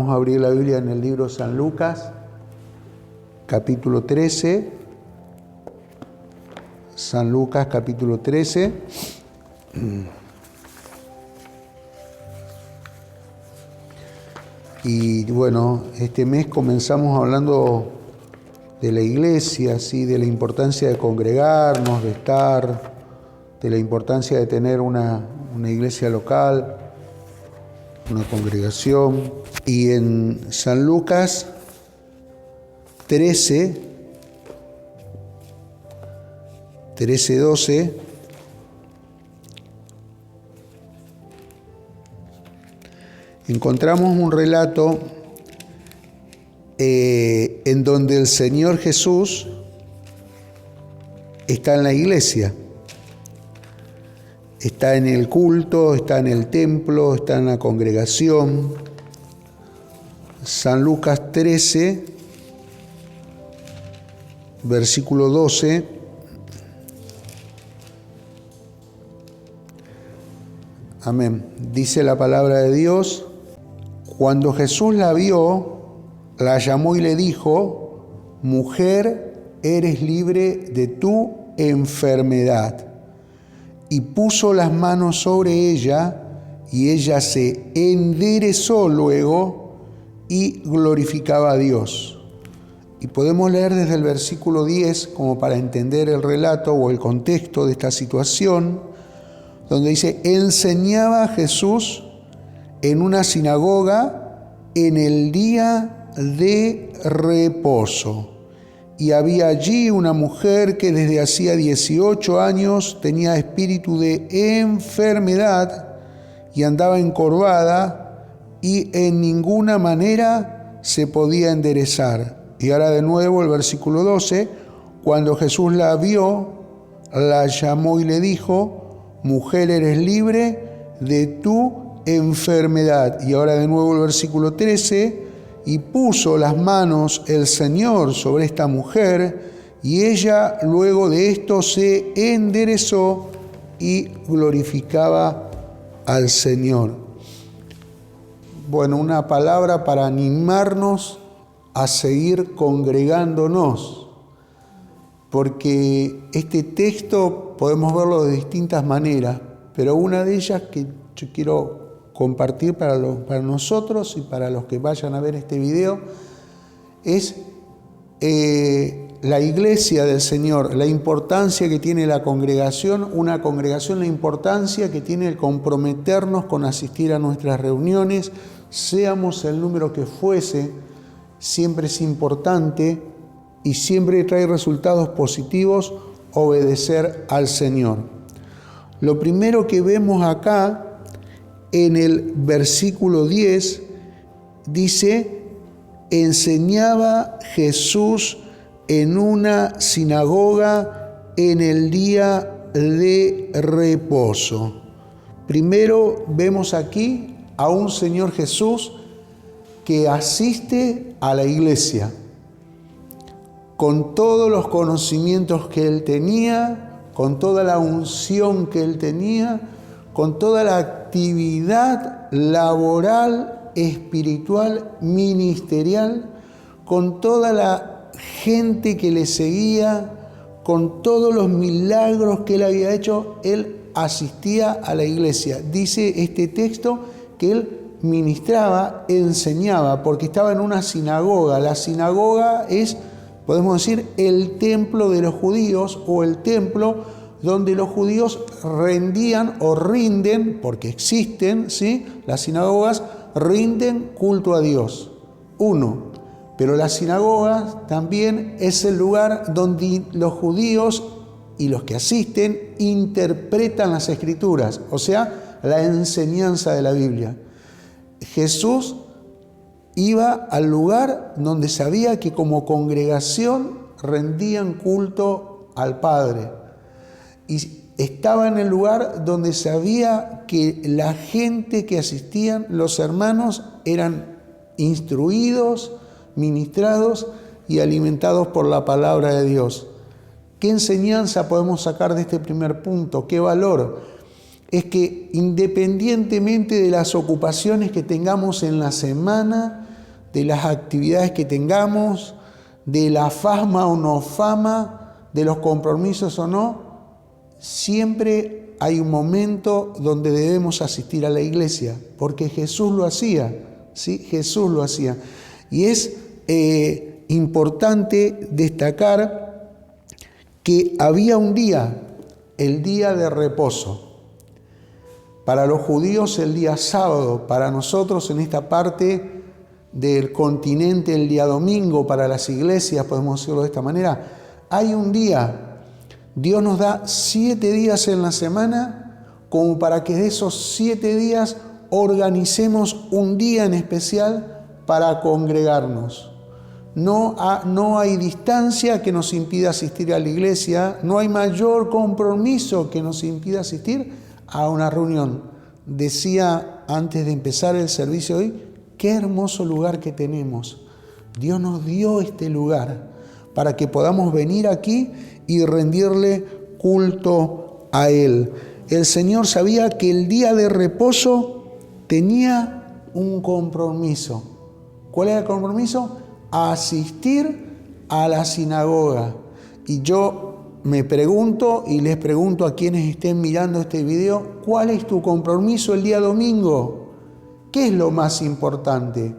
Vamos a abrir la Biblia en el libro de San Lucas, capítulo 13. San Lucas, capítulo 13. Y bueno, este mes comenzamos hablando de la iglesia, ¿sí? De la importancia de congregarnos, de estar, de la importancia de tener una iglesia local, una congregación. Y en San Lucas 13:12, encontramos un relato en donde el Señor Jesús está en la iglesia, está en el culto, está en el templo, está en la congregación. San Lucas 13, versículo 12. Amén. Dice la palabra de Dios: cuando Jesús la vio, la llamó y le dijo: mujer, eres libre de tu enfermedad. Y puso las manos sobre ella, y ella se enderezó luego y glorificaba a Dios. Y podemos leer desde el versículo 10 como para entender el relato o el contexto de esta situación, donde dice: enseñaba a Jesús en una sinagoga en el día de reposo. Y había allí una mujer que desde hacía 18 años tenía espíritu de enfermedad y andaba encorvada y en ninguna manera se podía enderezar. Y ahora de nuevo el versículo 12: cuando Jesús la vio, la llamó y le dijo: mujer, eres libre de tu enfermedad. Y ahora de nuevo el versículo 13: y puso las manos el Señor sobre esta mujer, y ella luego de esto se enderezó y glorificaba al Señor. Bueno, una palabra para animarnos a seguir congregándonos, porque este texto podemos verlo de distintas maneras, pero una de ellas que yo quiero compartir para nosotros y para los que vayan a ver este video es la iglesia del Señor, la importancia que tiene la congregación, una congregación, la importancia que tiene el comprometernos con asistir a nuestras reuniones, seamos el número que fuese. Siempre es importante y siempre trae resultados positivos obedecer al Señor. Lo primero que vemos acá en el versículo 10 dice: enseñaba Jesús en una sinagoga en el día de reposo. Primero vemos aquí a un Señor Jesús que asiste a la iglesia con todos los conocimientos que él tenía, con toda la unción que él tenía, con toda la actividad laboral, espiritual, ministerial, con toda la gente que le seguía, con todos los milagros que él había hecho, él asistía a la iglesia. Dice este texto que él ministraba, enseñaba, porque estaba en una sinagoga. La sinagoga es, podemos decir, el templo de los judíos, o el templo donde los judíos rendían o rinden, porque existen, ¿sí? Las sinagogas rinden culto a Dios. Uno. Pero la sinagoga también es el lugar donde los judíos y los que asisten interpretan las escrituras, o sea, la enseñanza de la Biblia. Jesús iba al lugar donde sabía que como congregación rendían culto al Padre. Y estaba en el lugar donde sabía que la gente que asistían, los hermanos, eran instruidos, ministrados y alimentados por la palabra de Dios. ¿Qué enseñanza podemos sacar de este primer punto? ¿Qué valor? Es que independientemente de las ocupaciones que tengamos en la semana, de las actividades que tengamos, de la fama o no fama, de los compromisos o no, siempre hay un momento donde debemos asistir a la iglesia, porque Jesús lo hacía, ¿sí? Jesús lo hacía. Y es importante destacar que había un día, el día de reposo. Para los judíos el día sábado, para nosotros en esta parte del continente el día domingo, para las iglesias, podemos decirlo de esta manera, hay un día. Dios nos da 7 días en la semana como para que de esos 7 días organicemos un día en especial para congregarnos. No hay distancia que nos impida asistir a la iglesia, no hay mayor compromiso que nos impida asistir a una reunión. Decía antes de empezar el servicio hoy, qué hermoso lugar que tenemos. Dios nos dio este lugar para que podamos venir aquí y rendirle culto a Él. El Señor sabía que el día de reposo tenía un compromiso. ¿Cuál era el compromiso? Asistir a la sinagoga. Y yo me pregunto y les pregunto a quienes estén mirando este video, ¿cuál es tu compromiso el día domingo? ¿Qué es lo más importante?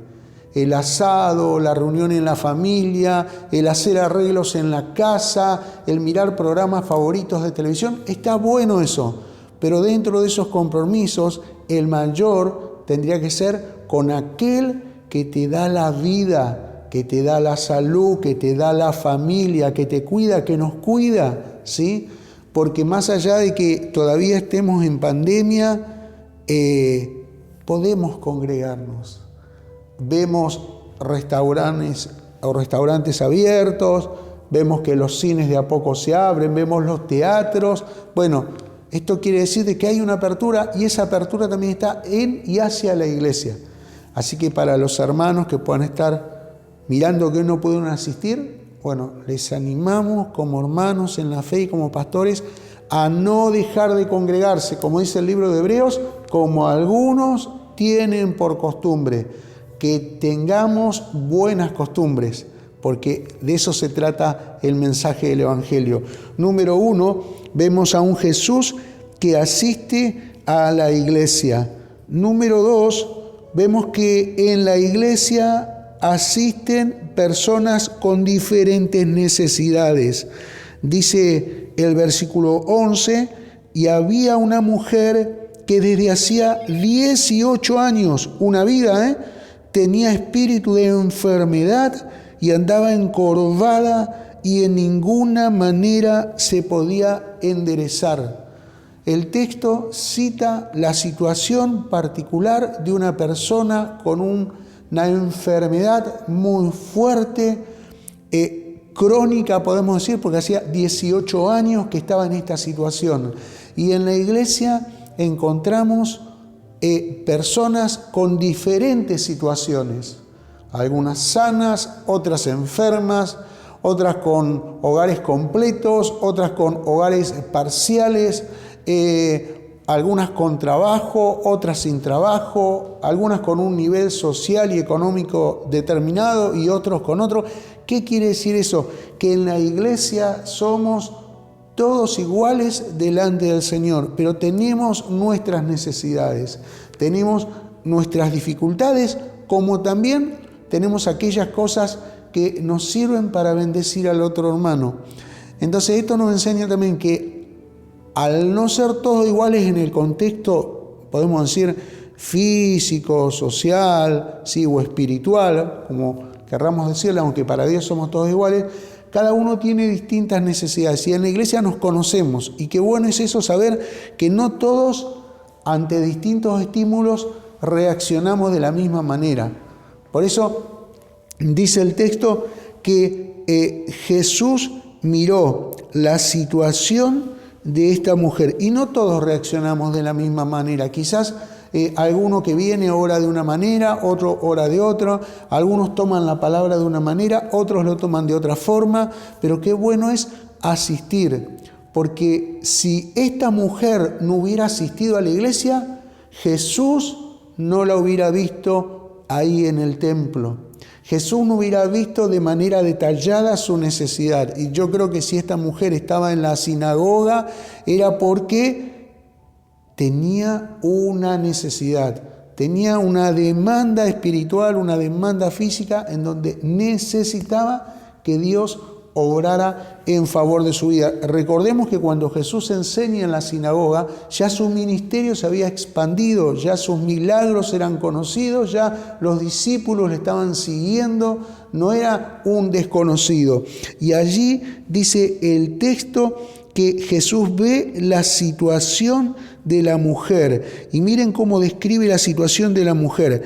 El asado, la reunión en la familia, el hacer arreglos en la casa, el mirar programas favoritos de televisión. Está bueno eso, pero dentro de esos compromisos, el mayor tendría que ser con aquel que te da la vida, que te da la salud, que te da la familia, que te cuida, que nos cuida, ¿sí? Porque más allá de que todavía estemos en pandemia, podemos congregarnos. Vemos restaurantes abiertos, vemos que los cines de a poco se abren, vemos los teatros. Bueno, esto quiere decir de que hay una apertura y esa apertura también está en y hacia la iglesia. Así que para los hermanos que puedan estar mirando que hoy no pueden asistir, bueno, les animamos como hermanos en la fe y como pastores a no dejar de congregarse, como dice el libro de Hebreos, como algunos tienen por costumbre, que tengamos buenas costumbres, porque de eso se trata el mensaje del Evangelio. Número 1, vemos a un Jesús que asiste a la iglesia. Número 2, vemos que en la iglesia asisten personas con diferentes necesidades. Dice el versículo 11, y había una mujer que desde hacía 18 años, una vida, tenía espíritu de enfermedad y andaba encorvada y en ninguna manera se podía enderezar. El texto cita la situación particular de una persona con una enfermedad muy fuerte, crónica podemos decir, porque hacía 18 años que estaba en esta situación. Y en la iglesia encontramos personas con diferentes situaciones, algunas sanas, otras enfermas, otras con hogares completos, otras con hogares parciales, algunas con trabajo, otras sin trabajo, algunas con un nivel social y económico determinado y otros con otro. ¿Qué quiere decir eso? Que en la iglesia somos todos iguales delante del Señor, pero tenemos nuestras necesidades, tenemos nuestras dificultades, como también tenemos aquellas cosas que nos sirven para bendecir al otro hermano. Entonces esto nos enseña también que al no ser todos iguales en el contexto, podemos decir, físico, social, sí, o espiritual, como querramos decirle, aunque para Dios somos todos iguales, cada uno tiene distintas necesidades y en la iglesia nos conocemos y qué bueno es eso, saber que no todos ante distintos estímulos reaccionamos de la misma manera. Por eso dice el texto que Jesús miró la situación de esta mujer y no todos reaccionamos de la misma manera. Quizás alguno que viene ora de una manera, otro ora de otra, algunos toman la palabra de una manera, otros lo toman de otra forma, pero qué bueno es asistir, porque si esta mujer no hubiera asistido a la iglesia, Jesús no la hubiera visto ahí en el templo. Jesús no hubiera visto de manera detallada su necesidad. Y yo creo que si esta mujer estaba en la sinagoga era porque tenía una necesidad, tenía una demanda espiritual, una demanda física en donde necesitaba que Dios obrara en favor de su vida. Recordemos que cuando Jesús enseña en la sinagoga, ya su ministerio se había expandido, ya sus milagros eran conocidos, ya los discípulos le estaban siguiendo, no era un desconocido. Y allí dice el texto que Jesús ve la situación de la mujer. Y miren cómo describe la situación de la mujer.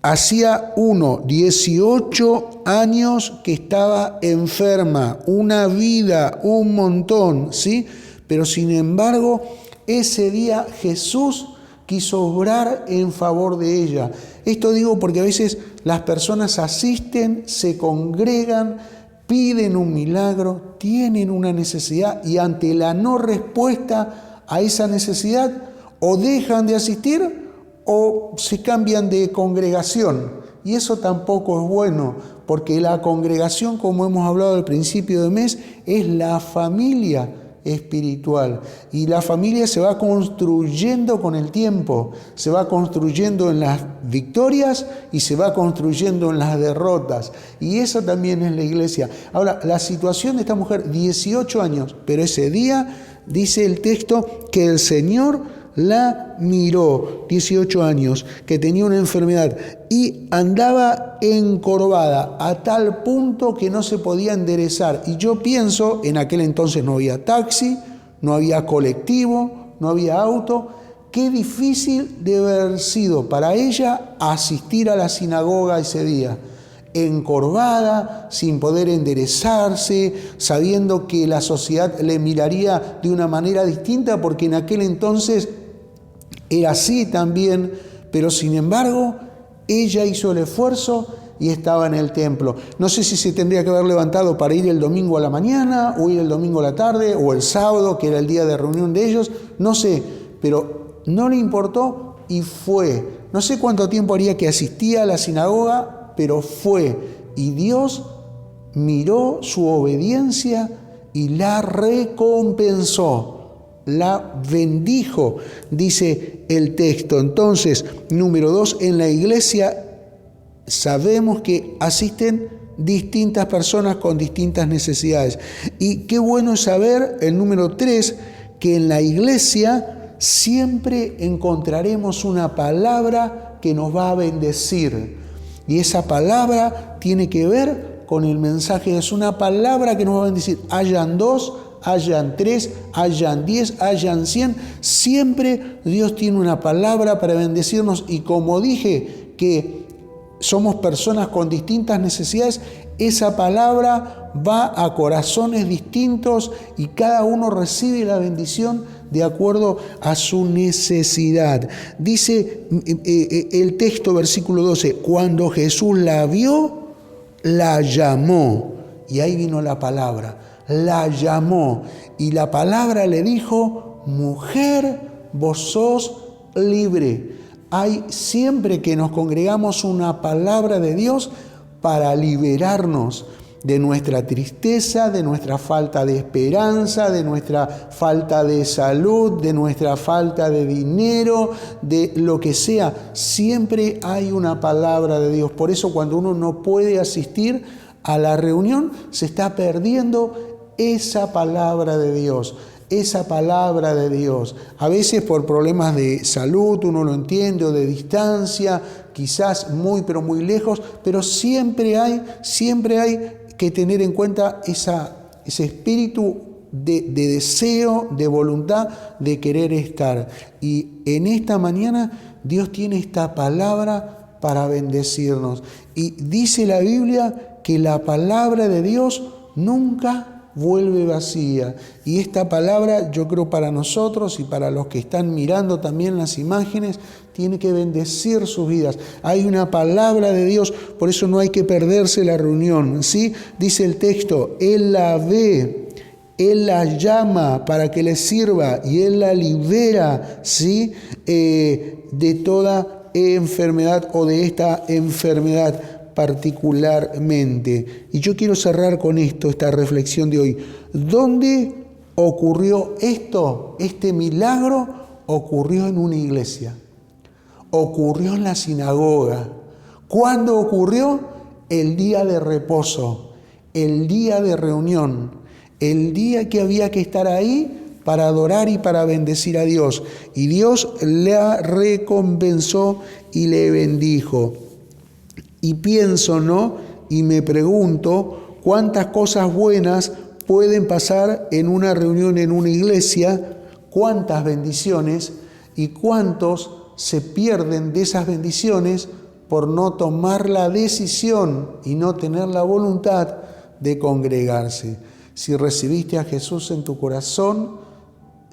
Hacía 18 años que estaba enferma, una vida, un montón, ¿sí? Pero sin embargo, ese día Jesús quiso obrar en favor de ella. Esto digo porque a veces las personas asisten, se congregan, piden un milagro, tienen una necesidad y ante la no respuesta a esa necesidad o dejan de asistir o se cambian de congregación. Y eso tampoco es bueno, porque la congregación, como hemos hablado al principio de mes, es la familia espiritual. Y la familia se va construyendo con el tiempo, se va construyendo en las victorias y se va construyendo en las derrotas. Y eso también es la iglesia. Ahora, la situación de esta mujer, 18 años, pero ese día dice el texto que el Señor la miró, 18 años, que tenía una enfermedad y andaba encorvada a tal punto que no se podía enderezar. Y yo pienso, en aquel entonces no había taxi, no había colectivo, no había auto. Qué difícil debe haber sido para ella asistir a la sinagoga ese día. Encorvada, sin poder enderezarse, sabiendo que la sociedad le miraría de una manera distinta, porque en aquel entonces era así también, pero sin embargo, ella hizo el esfuerzo y estaba en el templo. No sé si se tendría que haber levantado para ir el domingo a la mañana, o ir el domingo a la tarde, o el sábado, que era el día de reunión de ellos, no sé, pero no le importó y fue. No sé cuánto tiempo haría que asistía a la sinagoga, pero fue. Y Dios miró su obediencia y la recompensó. La bendijo, dice el texto. Entonces, número 2, en la iglesia sabemos que asisten distintas personas con distintas necesidades. Y qué bueno es saber, el número 3, que en la iglesia siempre encontraremos una palabra que nos va a bendecir. Y esa palabra tiene que ver con el mensaje. Es una palabra que nos va a bendecir. Hayan 2, hayan 3, hayan 10, hayan 100. Siempre Dios tiene una palabra para bendecirnos. Y como dije que somos personas con distintas necesidades, esa palabra va a corazones distintos y cada uno recibe la bendición de acuerdo a su necesidad. Dice el texto, versículo 12, cuando Jesús la vio, la llamó. Y ahí vino la palabra. La llamó y la palabra le dijo: mujer, vos sos libre. Hay siempre que nos congregamos una palabra de Dios para liberarnos de nuestra tristeza, de nuestra falta de esperanza, de nuestra falta de salud, de nuestra falta de dinero, de lo que sea. Siempre hay una palabra de Dios. Por eso cuando uno no puede asistir a la reunión, se está perdiendo esa palabra de Dios, esa palabra de Dios. A veces por problemas de salud, uno lo entiende, o de distancia, quizás muy pero muy lejos, pero siempre hay que tener en cuenta ese espíritu de deseo, de voluntad, de querer estar. Y en esta mañana Dios tiene esta palabra para bendecirnos. Y dice la Biblia que la palabra de Dios nunca vuelve vacía. Y esta palabra, yo creo, para nosotros y para los que están mirando también las imágenes, tiene que bendecir sus vidas. Hay una palabra de Dios, por eso no hay que perderse la reunión, ¿sí? Dice el texto, Él la ve, Él la llama para que le sirva y Él la libera, ¿sí? De toda enfermedad o de esta enfermedad. particularmente. Y yo quiero cerrar con esto, esta reflexión de hoy. ¿Dónde ocurrió esto? Este milagro ocurrió en una iglesia. Ocurrió en la sinagoga. ¿Cuándo ocurrió? El día de reposo, el día de reunión, el día que había que estar ahí para adorar y para bendecir a Dios. Y Dios la recompensó y le bendijo. Y pienso, ¿no? Y me pregunto cuántas cosas buenas pueden pasar en una reunión en una iglesia, cuántas bendiciones y cuántos se pierden de esas bendiciones por no tomar la decisión y no tener la voluntad de congregarse. Si recibiste a Jesús en tu corazón,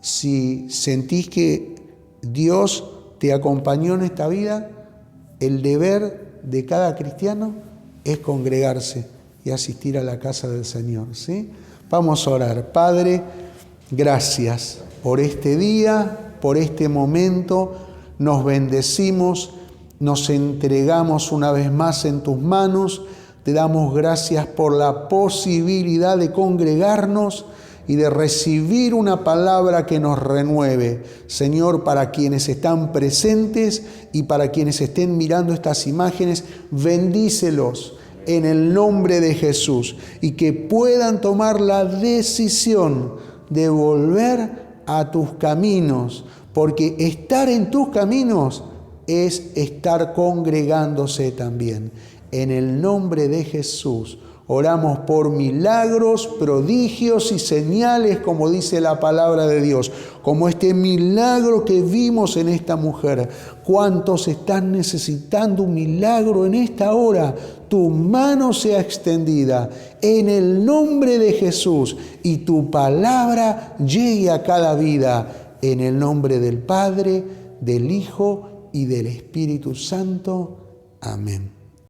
si sentís que Dios te acompañó en esta vida, el deber de cada cristiano es congregarse y asistir a la casa del Señor, ¿sí? Vamos a orar. Padre, gracias por este día, por este momento. Nos bendecimos, nos entregamos una vez más en tus manos. Te damos gracias por la posibilidad de congregarnos y de recibir una palabra que nos renueve. Señor, para quienes están presentes y para quienes estén mirando estas imágenes, bendícelos en el nombre de Jesús y que puedan tomar la decisión de volver a tus caminos, porque estar en tus caminos es estar congregándose también. En el nombre de Jesús oramos por milagros, prodigios y señales, como dice la palabra de Dios, como este milagro que vimos en esta mujer. ¿Cuántos están necesitando un milagro en esta hora? Tu mano sea extendida en el nombre de Jesús y tu palabra llegue a cada vida. En el nombre del Padre, del Hijo y del Espíritu Santo. Amén.